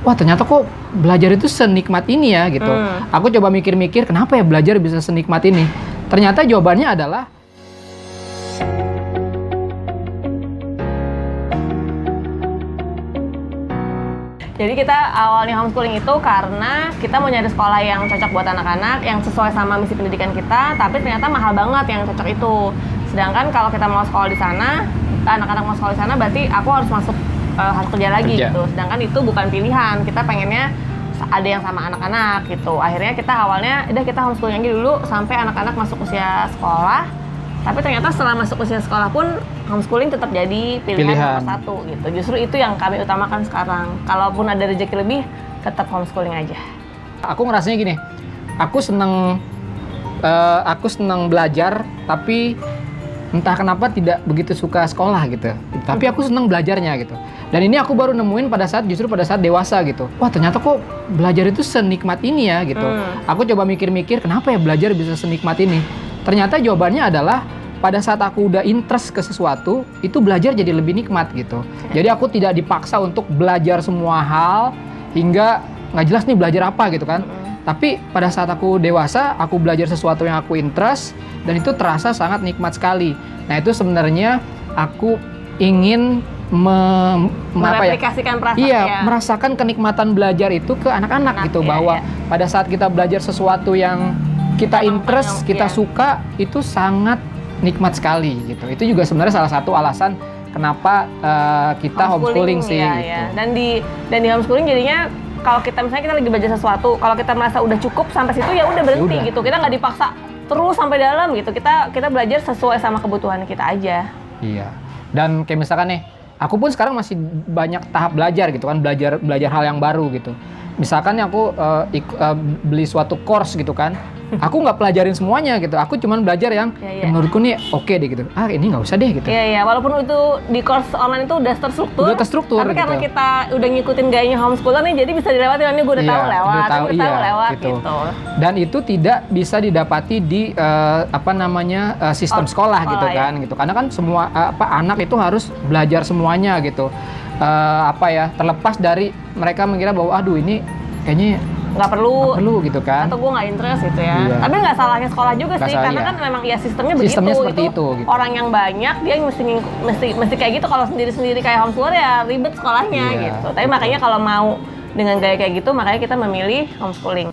wah ternyata kok belajar itu senikmat ini ya gitu. Aku coba mikir-mikir kenapa ya belajar bisa senikmat ini. Ternyata jawabannya adalah jadi kita awalnya homeschooling itu karena kita mau nyari sekolah yang cocok buat anak-anak, yang sesuai sama misi pendidikan kita, tapi ternyata mahal banget yang cocok itu. Sedangkan kalau kita mau sekolah di sana, anak-anak mau sekolah di sana, berarti aku harus harus kerja lagi gitu. Sedangkan itu bukan pilihan, kita pengennya ada yang sama anak-anak gitu. Akhirnya kita awalnya, udah kita homeschooling aja dulu sampai anak-anak masuk usia sekolah. Tapi ternyata setelah masuk usia sekolah pun homeschooling tetap jadi pilihan nomor satu gitu. Justru itu yang kami utamakan sekarang. Kalaupun ada rezeki lebih, tetap homeschooling aja. Aku ngerasanya gini, aku seneng belajar, tapi entah kenapa tidak begitu suka sekolah gitu. Tapi aku seneng belajarnya gitu. Dan ini aku baru nemuin justru pada saat dewasa gitu. Wah ternyata kok belajar itu senikmat ini ya gitu. Aku coba mikir-mikir kenapa ya belajar bisa senikmat ini. Ternyata jawabannya adalah pada saat aku udah interest ke sesuatu, itu belajar jadi lebih nikmat gitu. Jadi aku tidak dipaksa untuk belajar semua hal hingga nggak jelas nih belajar apa gitu kan. Tapi pada saat aku dewasa, aku belajar sesuatu yang aku interest dan itu terasa sangat nikmat sekali. Nah itu sebenarnya aku ingin mereplikasikan perasaan merasakan kenikmatan belajar itu ke anak-anak gitu, bahwa pada saat kita belajar sesuatu yang kita interest, kita suka, itu sangat nikmat sekali gitu. Itu juga sebenarnya salah satu alasan kenapa kita homeschooling sih. Iya, gitu. Iya. Dan di homeschooling jadinya kalau misalnya kita lagi belajar sesuatu, kalau kita merasa udah cukup sampai situ ya udah berhenti gitu. Kita nggak dipaksa terus sampai dalam gitu. Kita belajar sesuai sama kebutuhan kita aja. Iya. Dan kayak misalkan nih, aku pun sekarang masih banyak tahap belajar gitu kan, belajar hal yang baru gitu. Misalkan aku beli suatu course gitu kan, aku nggak pelajarin semuanya gitu, aku cuman belajar yang menurutku nih oke deh gitu. Ini nggak usah deh gitu. Iya, walaupun itu di course online itu udah terstruktur. Tapi gitu. karena kita udah ngikutin gayanya homeschooler nih, jadi bisa dilewati. Ini gue udah tahu lewat gitu. Dan itu tidak bisa didapati di sistem sekolah gitu kan, gitu. Karena kan semua anak itu harus belajar semuanya gitu. Terlepas dari mereka mengira bahwa aduh ini kayaknya nggak perlu gitu kan, atau gue nggak interest gitu ya. Tapi nggak salahnya sekolah juga sih, karena kan memang ya sistemnya seperti itu gitu. Orang yang banyak dia mesti kayak gitu. Kalau sendiri kayak homeschooler ya ribet sekolahnya gitu. Tapi makanya kalau mau dengan gaya kayak gitu, makanya kita memilih homeschooling.